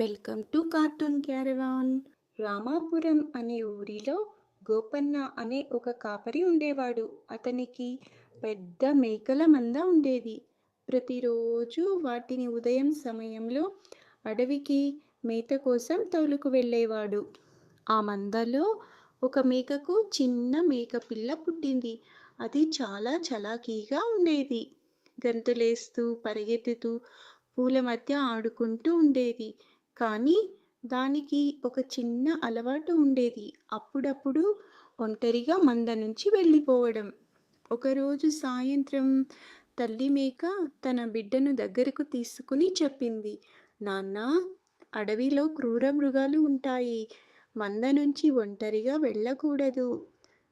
Welcome to cartoon caravan. Ramapuram అనే ఊరిలో గోపన్న అనే ఒక కాపరి ఉండేవాడు. అతనికి పెద్ద మేకల మంద ఉండేది. ప్రతిరోజు వాటిని ఉదయం సమయంలో అడవికి మేత కోసం తోలుకు వెళ్ళేవాడు. ఆ మందలో ఒక మేకకు చిన్న మేక పిల్ల పుట్టింది. అది చాలా చలాకీగా ఉండేది. గంతులేస్తూ పరిగెత్తుతూ పూల మధ్య ఆడుకుంటూ ఉండేది. కానీ దానికి ఒక చిన్న అలవాటు ఉండేది. అప్పుడప్పుడు ఒంటరిగా మంద నుంచి వెళ్ళిపోవడం. ఒకరోజు సాయంత్రం తల్లి మేక తన బిడ్డను దగ్గరకు తీసుకుని చెప్పింది, నాన్న, అడవిలో క్రూర మృగాలు ఉంటాయి. మంద నుంచి ఒంటరిగా వెళ్ళకూడదు.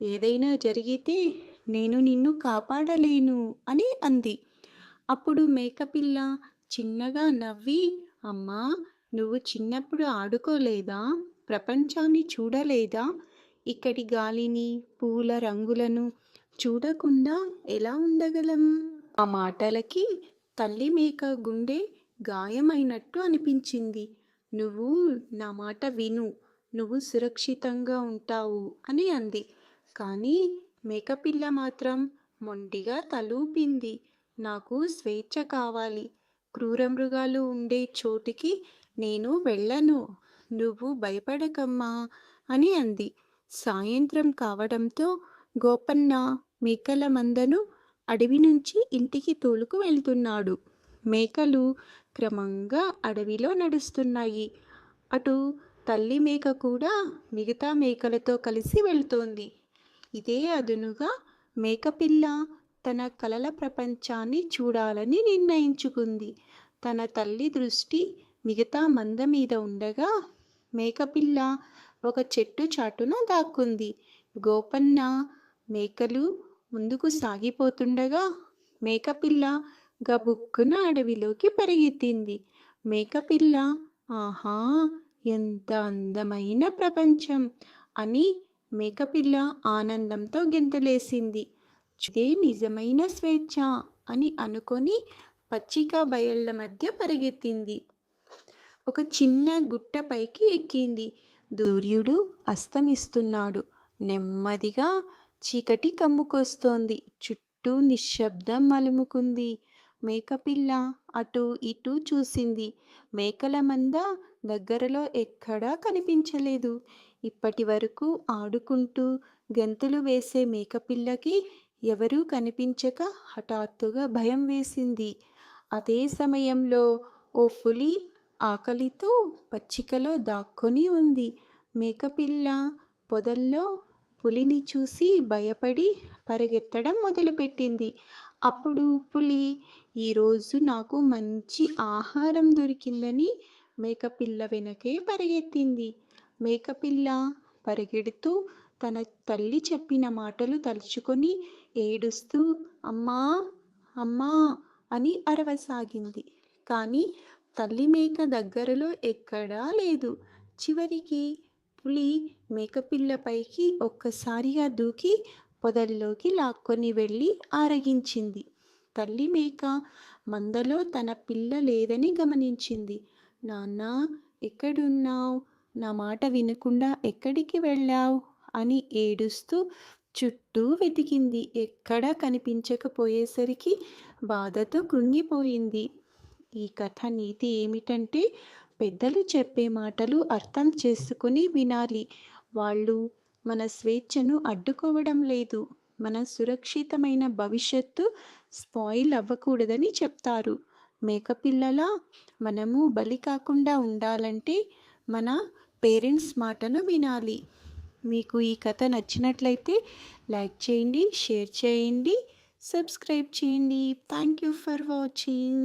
ఏదైనా జరిగితే నేను నిన్ను కాపాడలేను అని అంది. అప్పుడు మేకపిల్ల చిన్నగా నవ్వి, అమ్మా, నువ్వు చిన్నప్పుడు ఆడుకోలేదా? ప్రపంచాన్ని చూడలేదా? ఇక్కడి గాలిని, పూల రంగులను చూడకుండా ఎలా ఉండగలం? ఆ మాటలకి తల్లి మేక గుండె గాయమైనట్టు అనిపించింది. నువ్వు నా మాట విను, నువ్వు సురక్షితంగా ఉంటావు అని అంది. కానీ మేకపిల్ల మాత్రం మొండిగా తలూపింది. నాకు స్వేచ్ఛ కావాలి. క్రూర మృగాలు ఉండే చోటికి నేను వెళ్ళను. నువ్వు భయపడకమ్మా అని అంది. సాయంత్రం కావడంతో గోపన్న మేకల మందను అడవి నుంచి ఇంటికి తోలుకు వెళ్తున్నాడు. మేకలు క్రమంగా అడవిలో నడుస్తున్నాయి. అటు తల్లి మేక కూడా మిగతా మేకలతో కలిసి వెళ్తోంది. ఇదే అదునుగా మేకపిల్ల తన కలల ప్రపంచాన్ని చూడాలని నిర్ణయించుకుంది. తన తల్లి దృష్టి మిగతా మంద మీద ఉండగా మేకపిల్ల ఒక చెట్టు చాటున దాక్కుంది. గోపన్న మేకలు ముందుకు సాగిపోతుండగా మేకపిల్ల గబుక్కున అడవిలోకి పరిగెత్తింది. మేకపిల్ల, ఆహా, ఎంత అందమైన ప్రపంచం అని మేకపిల్ల ఆనందంతో గెంతులేసింది. ఇదే నిజమైన స్వేచ్ఛ అని అనుకొని పచ్చిక బయళ్ళ మధ్య పరిగెత్తింది. ఒక చిన్న గుట్ట పైకి ఎక్కింది. సూర్యుడు అస్తమిస్తున్నాడు. నెమ్మదిగా చీకటి కమ్ముకొస్తోంది. చుట్టూ నిశ్శబ్దం అలుముకుంది. మేకపిల్ల అటు ఇటు చూసింది. మేకల మంద దగ్గరలో ఎక్కడా కనిపించలేదు. ఇప్పటి వరకు ఆడుకుంటూ గెంతులు వేసే మేకపిల్లకి ఎవరూ కనిపించక హఠాత్తుగా భయం వేసింది. అదే సమయంలో ఓ పులి ఆకలితో పచ్చికలో దాక్కొని ఉంది. మేకపిల్ల పొదల్లో పులిని చూసి భయపడి పరిగెత్తడం మొదలుపెట్టింది. అప్పుడు పులి, ఈరోజు నాకు మంచి ఆహారం దొరికిందని మేకపిల్ల వెనకే పరిగెత్తింది. మేకపిల్ల పరిగెడుతూ తన తల్లి చెప్పిన మాటలు తలుచుకొని ఏడుస్తూ అమ్మా, అమ్మా అని అరవసాగింది. కానీ తల్లి మేక దగ్గరలో ఎక్కడా లేదు. చివరికి పులి మేకపిల్లపైకి ఒక్కసారిగా దూకి పొదల్లోకి లాక్కొని వెళ్ళి ఆరగించింది. తల్లి మేక మందలో తన పిల్ల లేదని గమనించింది. నాన్నా, ఎక్కడున్నావు? నా మాట వినకుండా ఎక్కడికి వెళ్ళావు అని ఏడుస్తూ చుట్టూ వెతికింది. ఎక్కడా కనిపించకపోయేసరికి బాధతో కృంగిపోయింది. ఈ కథ నీతి ఏమిటంటే, పెద్దలు చెప్పే మాటలు అర్థం చేసుకుని వినాలి. వాళ్ళు మన స్వేచ్ఛను అడ్డుకోవడం లేదు, మన సురక్షితమైన భవిష్యత్తు స్పాయిల్ అవ్వకూడదని చెప్తారు. మేకపిల్లలా మనము బలి కాకుండా ఉండాలంటే మన పేరెంట్స్ మాటను వినాలి. మీకు ఈ కథ నచ్చినట్లయితే లైక్ చేయండి, షేర్ చేయండి, సబ్స్క్రైబ్ చేయండి. Thank you for watching.